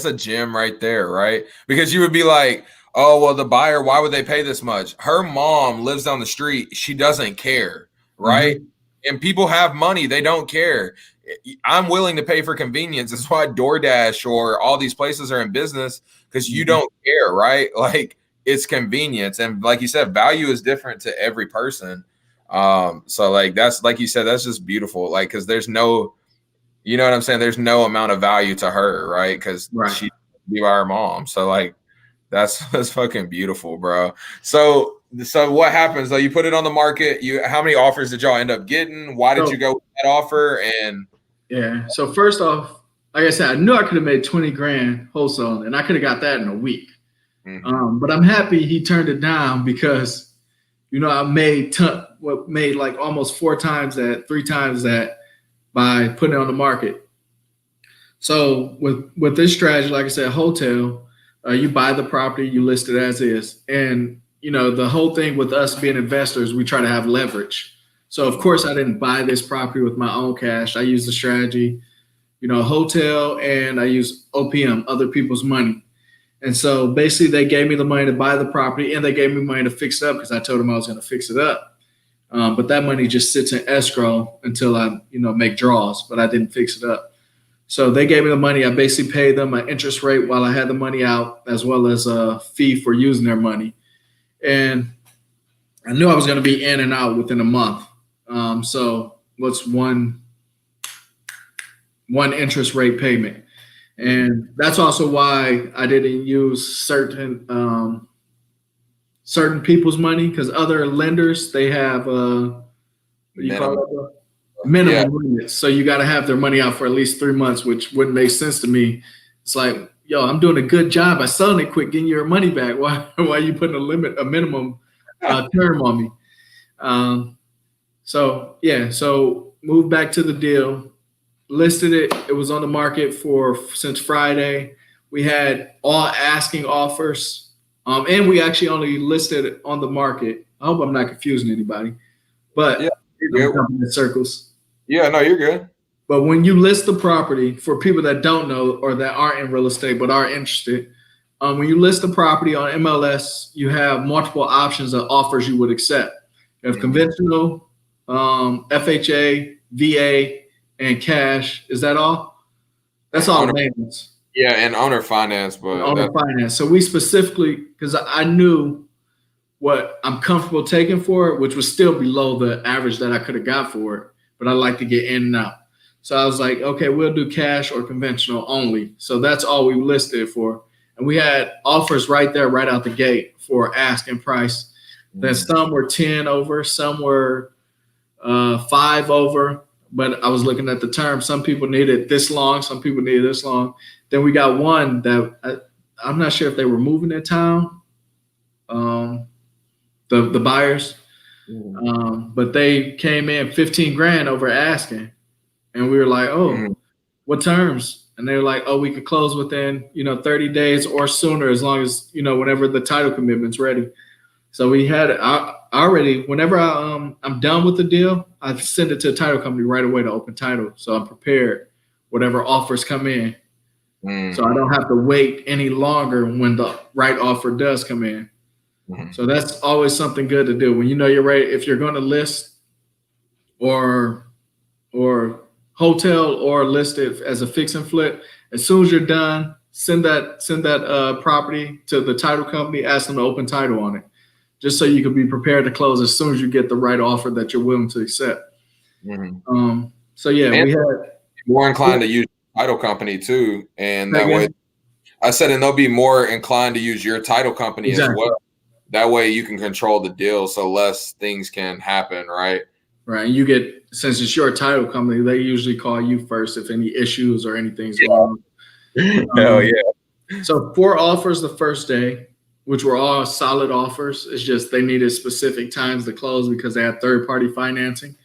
a gem right there, right? Because you would be like, oh, well, the buyer, why would they pay this much? Her mom lives down the street. She doesn't care, right? And people have money. They don't care. I'm willing to pay for convenience. That's why DoorDash or all these places are in business, because you don't care, right? Like, it's convenience. And like you said, value is different to every person. So like, that's, like you said, that's just beautiful. Like, because there's no, you know what I'm saying? There's no amount of value to her, right? Because she be by her mom. So like, that's fucking beautiful, bro. So what happens though? You put it on the market. How many offers did y'all end up getting? Why did you go with that offer? And so first off, like I said, I knew I could have made 20 grand wholesale, and I could have got that in a week. But I'm happy he turned it down because, I made like almost 4 times that, 3 times that by putting it on the market. So with this strategy, like I said, hotel. You buy the property, you list it as is. And, the whole thing with us being investors, we try to have leverage. So, of course, I didn't buy this property with my own cash. I used the strategy, hotel, and I use OPM, other people's money. And so basically they gave me the money to buy the property and they gave me money to fix it up because I told them I was going to fix it up. But that money just sits in escrow until I, make draws, but I didn't fix it up. So they gave me the money. I basically paid them an interest rate while I had the money out, as well as a fee for using their money. And I knew I was going to be in and out within a month. So what's one interest rate payment? And that's also why I didn't use certain people's money, because other lenders, they have minimum limits. So you got to have their money out for at least 3 months, which wouldn't make sense to me. It's like, yo, I'm doing a good job by selling it quick, getting your money back. Why are you putting a minimum term on me? So moved back to the deal, listed it. It was on the market since Friday. We had all asking offers, and we actually only listed it on the market. I hope I'm not confusing anybody, but in circles. Yeah, no, you're good. But when you list the property, for people that don't know or that aren't in real estate but are interested, when you list the property on MLS, you have multiple options of offers you would accept. You have conventional, FHA, VA, and cash. Is that all? That's all names. Yeah, and owner finance. But owner finance. So we specifically, because I knew what I'm comfortable taking for it, which was still below the average that I could have got for it, but I like to get in and out. So I was like, okay, we'll do cash or conventional only. So that's all we listed it for. And we had offers right there, right out the gate for asking price. Then some were 10 over, some were 5 over. But I was looking at the term. Some people needed this long, some people needed this long. Then we got one that I'm not sure if they were moving in town, the buyers. But they came in 15 grand over asking. And we were like, what terms? And they were like, we could close within, 30 days or sooner, as long as, whenever the title commitment's ready. So we had already, whenever I'm done with the deal, I send it to the title company right away to open title. So I'm prepared, whatever offers come in. So I don't have to wait any longer when the right offer does come in. So that's always something good to do when you know you're ready. If you're going to list or hotel or list it as a fix and flip, as soon as you're done, send that property to the title company, ask them to open title on it, just so you can be prepared to close as soon as you get the right offer that you're willing to accept. So yeah, and we had more inclined to use title company too, and that way, I said, and they'll be more inclined to use your title company as well. That way, you can control the deal, so less things can happen, right? Right. And you get, since it's your title company, they usually call you first if any issues or anything's wrong. Hell yeah. So 4 offers the first day, which were all solid offers. It's just they needed specific times to close because they had third-party financing.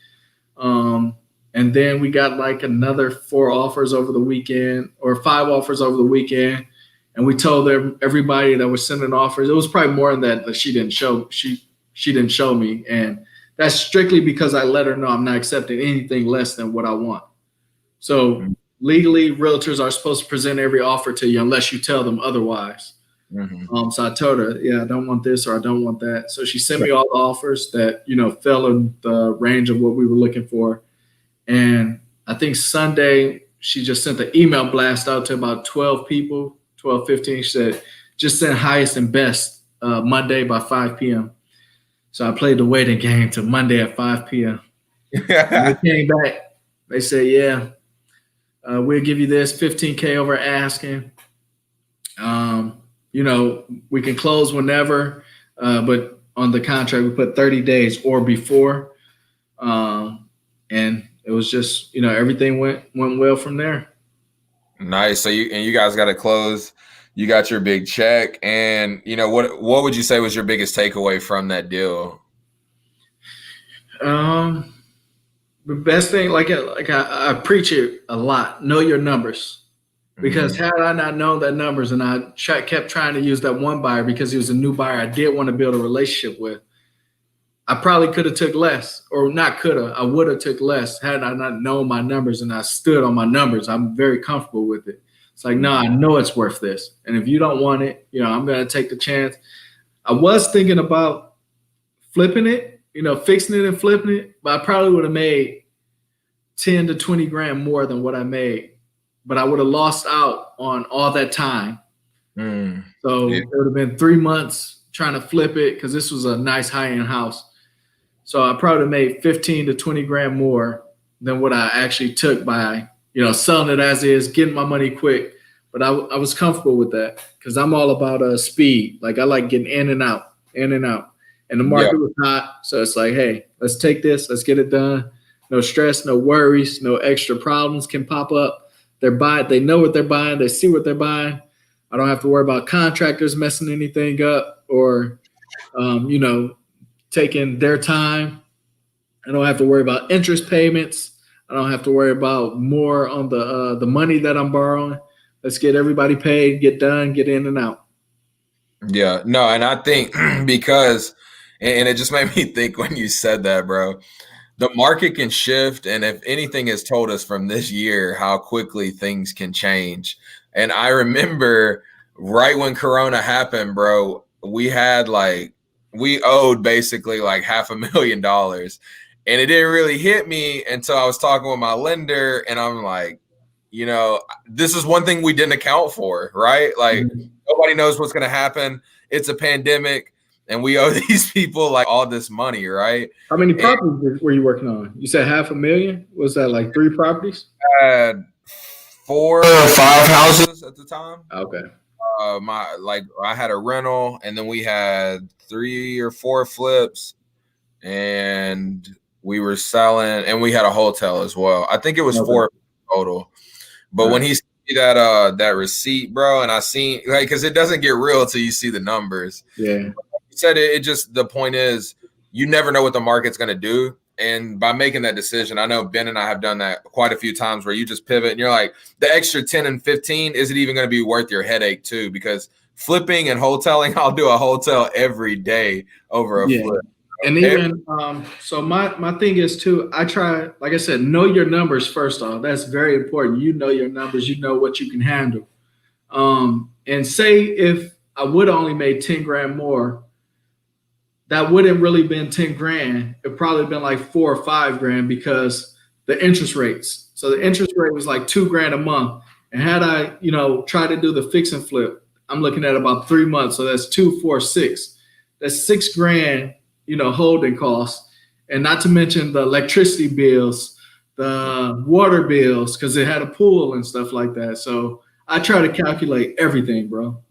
And then we got like another 4 offers over the weekend, or 5 offers over the weekend. And we told everybody that was sending offers. It was probably more than that she didn't show. She didn't show me. And that's strictly because I let her know I'm not accepting anything less than what I want. So legally, realtors are supposed to present every offer to you unless you tell them otherwise. So I told her, I don't want this or I don't want that. So she sent me all the offers that, fell in the range of what we were looking for. And I think Sunday, she just sent the email blast out to about 12 people, 12, 15. She said, just send highest and best Monday by 5 p.m. So I played the waiting game till Monday at 5 p.m. They came back. They said, we'll give you this $15K over asking. We can close whenever, but on the contract we put 30 days or before. And it was just, everything went well from there. Nice. So you guys got to close. You got your big check, and what would you say was your biggest takeaway from that deal? The best thing, like I preach it a lot, know your numbers. Because had I not known that numbers, and I kept trying to use that one buyer because he was a new buyer I did want to build a relationship with, I probably could have took less, or not could have. I would have took less had I not known my numbers, and I stood on my numbers. I'm very comfortable with it. It's like, no, I know it's worth this. And if you don't want it, I'm going to take the chance. I was thinking about flipping it, fixing it and flipping it, but I probably would have made 10 to 20 grand more than what I made. But I would have lost out on all that time. So it would have been 3 months trying to flip it because this was a nice high-end house. So I probably made 15 to 20 grand more than what I actually took by, selling it as is, getting my money quick. But I was comfortable with that because I'm all about speed. Like I like getting in and out, in and out. And the market was hot. So it's like, hey, let's take this. Let's get it done. No stress, no worries, no extra problems can pop up. They know what they're buying. They see what they're buying. I don't have to worry about contractors messing anything up or, taking their time. I don't have to worry about interest payments. I don't have to worry about more on the money that I'm borrowing. Let's get everybody paid, get done, get in and out. Yeah, no, and I think because, and it just made me think when you said that, bro, the market can shift. And if anything has told us from this year, how quickly things can change. And I remember right when Corona happened, bro, we owed basically like $500,000. And it didn't really hit me until I was talking with my lender. And I'm like, this is one thing we didn't account for, right? Like nobody knows what's going to happen. It's a pandemic. And we owe these people like all this money, right? How many properties were you working on? You said $500,000? Was that like 3 properties? I had 4 or 5 houses at the time. Okay. I had a rental, and then we had 3 or 4 flips, and we were selling, and we had a hotel as well. I think it was 4 total. But when he sent me that receipt, bro, and I seen because it doesn't get real until you see the numbers. Yeah. Said it just the point is you never know what the market's going to do, and by making that decision, I know Ben and I have done that quite a few times where you just pivot and you're like, the extra 10 and 15, is it even going to be worth your headache too? Because flipping and hoteling, I'll do a hotel every day over a flip. And even so my thing is too, I try, like I said, know your numbers first off. That's very important. You know your numbers, you know what you can handle. And say if I would have only made 10 grand more, that wouldn't really been 10 grand. It probably been like 4 or 5 grand because the interest rates. So the interest rate was like 2 grand a month. And had I, tried to do the fix and flip, I'm looking at about 3 months. So that's 2, 4, 6. That's 6 grand, holding costs. And not to mention the electricity bills, the water bills, because it had a pool and stuff like that. So I try to calculate everything, bro.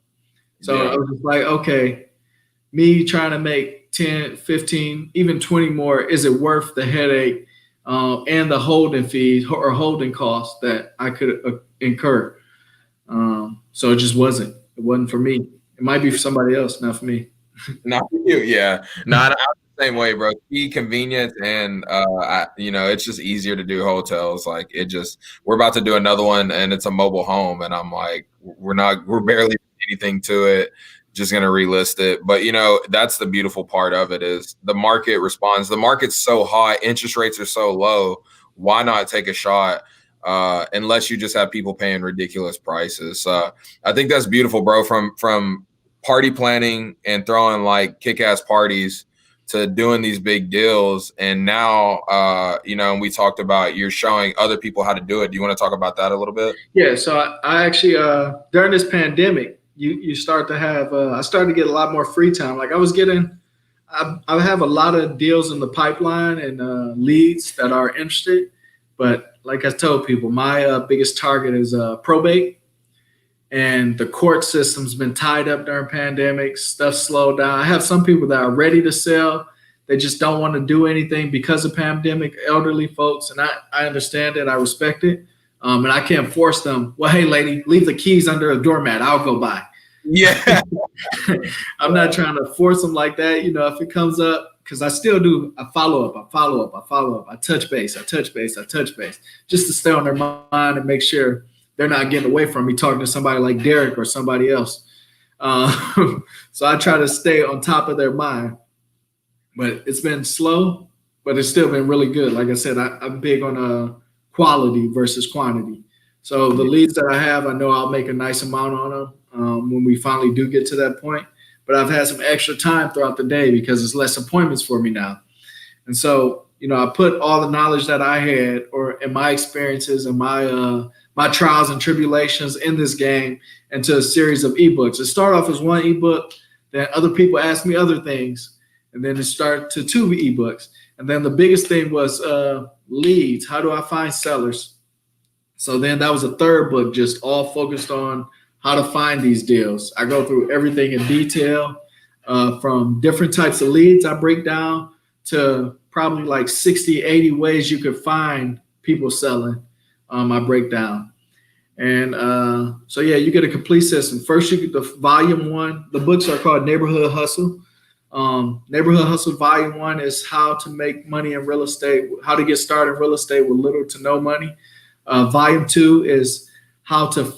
So I was just like, okay, me trying to make 10, 15, even 20 more, is it worth the headache and the holding fees or holding costs that I could incur? So it just wasn't. It wasn't for me. It might be for somebody else, not for me. Not for you, yeah. Not the same way, bro. Speed, convenience, and it's just easier to do hotels. Like we're about to do another one, and it's a mobile home, and I'm like, we're barely doing anything to it. Just going to relist it. But, that's the beautiful part of it is the market responds. The market's so hot. Interest rates are so low. Why not take a shot unless you just have people paying ridiculous prices? I think that's beautiful, bro, from party planning and throwing like kick-ass parties to doing these big deals. And now, and we talked about you're showing other people how to do it. Do you want to talk about that a little bit? Yeah. So I actually, during this pandemic, you start to have I started to get a lot more free time. Like I have a lot of deals in the pipeline and leads that are interested, but like I told people, my biggest target is probate, and the court system's been tied up during pandemic. Stuff slowed down. I have some people that are ready to sell. They just don't want to do anything because of pandemic, elderly folks, and I understand it. I respect it. And I can't force them. Well, hey, lady, leave the keys under a doormat. I'll go by. Yeah. I'm not trying to force them like that. If it comes up, because I still do a follow-up. I touch base, just to stay on their mind and make sure they're not getting away from me talking to somebody like Derek or somebody else. So I try to stay on top of their mind. But it's been slow, but it's still been really good. Like I said, I'm big on quality versus quantity. So the leads that I have, I know I'll make a nice amount on them when we finally do get to that point. But I've had some extra time throughout the day because there's less appointments for me now. And so, I put all the knowledge that I had or in my experiences and my trials and tribulations in this game into a series of ebooks. It started off as one ebook, then other people asked me other things, and then it started to 2 ebooks. And then the biggest thing was leads. How do I find sellers? So then that was a 3rd book, just all focused on how to find these deals. I go through everything in detail from different types of leads I break down to probably like 60, 80 ways you could find people selling. I break down. And so, yeah, you get a complete system. First, you get the volume 1. The books are called Neighborhood Hustle. Neighborhood Hustle Volume 1 is how to make money in real estate, how to get started in real estate with little to no money. Volume 2 is how to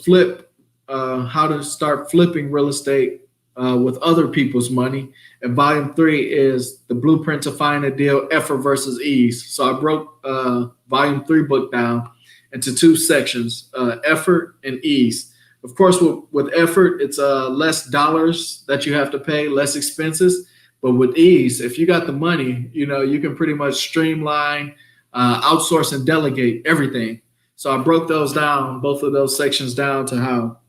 start flipping real estate with other people's money. And volume 3 is the blueprint to find a deal, effort versus ease. So I broke volume 3 book down into 2 sections, effort and ease. Of course, with effort, it's less dollars that you have to pay, less expenses. But with ease, if you got the money, you can pretty much streamline, outsource, and delegate everything. So I broke those down, both of those sections down to how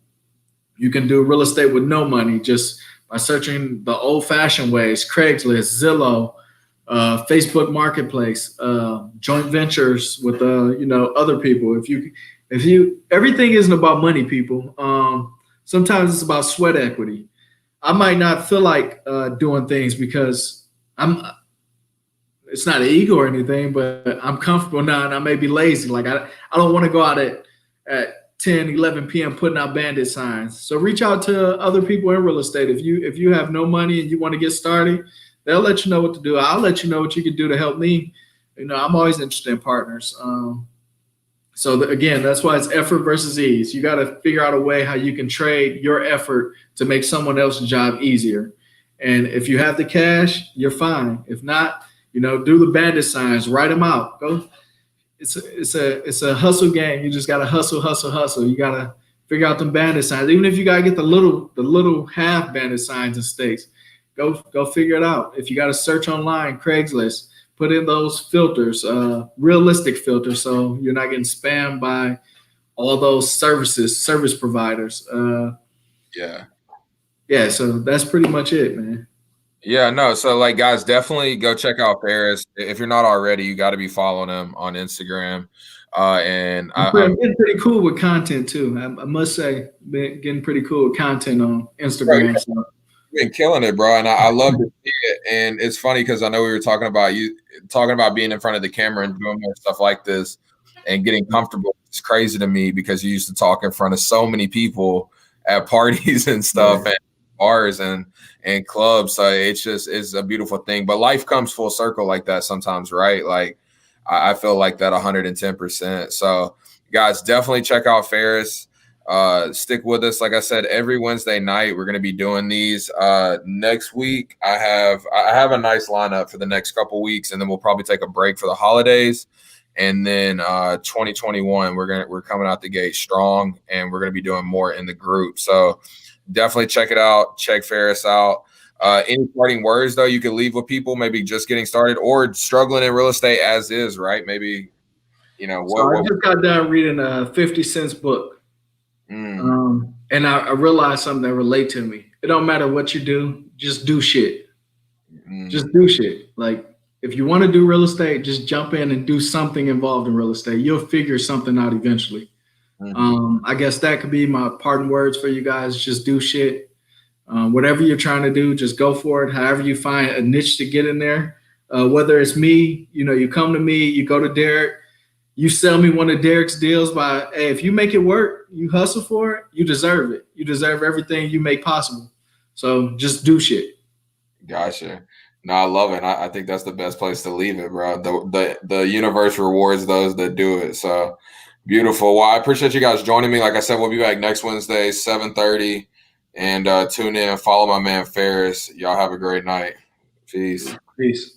you can do real estate with no money just by searching the old-fashioned ways: Craigslist, Zillow, Facebook Marketplace, joint ventures with other people. If you everything isn't about money, people. Sometimes it's about sweat equity. I might not feel like doing things because it's not an ego or anything, but I'm comfortable now and I may be lazy. Like I don't want to go out at 10, 11 p.m. putting out bandit signs. So reach out to other people in real estate. If you have no money and you want to get started, they'll let you know what to do. I'll let you know what you can do to help me. I'm always interested in partners. Again, that's why it's effort versus ease. You got to figure out a way how you can trade your effort to make someone else's job easier. And if you have the cash, you're fine. If not, do the bandit signs, write them out. Go. It's a hustle game. You just got to hustle, hustle, hustle. You got to figure out them bandit signs. Even if you got to get the little half bandit signs and stakes, go figure it out. If you got to search online, Craigslist, put in those filters, realistic filters, so you're not getting spammed by all those service providers. Yeah. So that's pretty much it, man. Yeah, no. So guys, definitely go check out Faris. If you're not already, you got to be following him on Instagram. And I'm getting pretty cool with content too. I must say, been getting pretty cool with content on Instagram. Right. So. You've been killing it, bro. And I love to see it. And it's funny because I know we were talking about being in front of the camera and doing more stuff like this and getting comfortable. It's crazy to me because you used to talk in front of so many people at parties and stuff. Yeah. And bars and clubs. So it's a beautiful thing. But life comes full circle like that sometimes, right? Like I feel like that 110%. So guys, definitely check out Faris. Stick with us. Like I said, every Wednesday night we're going to be doing these. Next week I have a nice lineup for the next couple weeks, and then we'll probably take a break for the holidays. And then 2021 we're coming out the gate strong, and we're going to be doing more in the group. So definitely check it out. Check Faris out. Any parting words though you could leave with people, maybe just getting started or struggling in real estate as is, right? Maybe I just got done reading a 50 Cent's book. And I realized something that relate to me. It don't matter what you do, just do shit. Just do shit. Like if you want to do real estate, just jump in and do something involved in real estate. You'll figure something out eventually. I guess that could be my parting words for you guys. Just do shit. Whatever you're trying to do, just go for it. However you find a niche to get in there. Whether it's me, you come to me, you go to Derek, you sell me one of Derek's deals by, hey, if you make it work, you hustle for it, you deserve it. You deserve everything you make possible. So just do shit. Gotcha. No, I love it. I think that's the best place to leave it, bro. The universe rewards those that do it. So beautiful. Well, I appreciate you guys joining me. Like I said, we'll be back next Wednesday, 7:30. And tune in. Follow my man Faris. Y'all have a great night. Peace. Peace.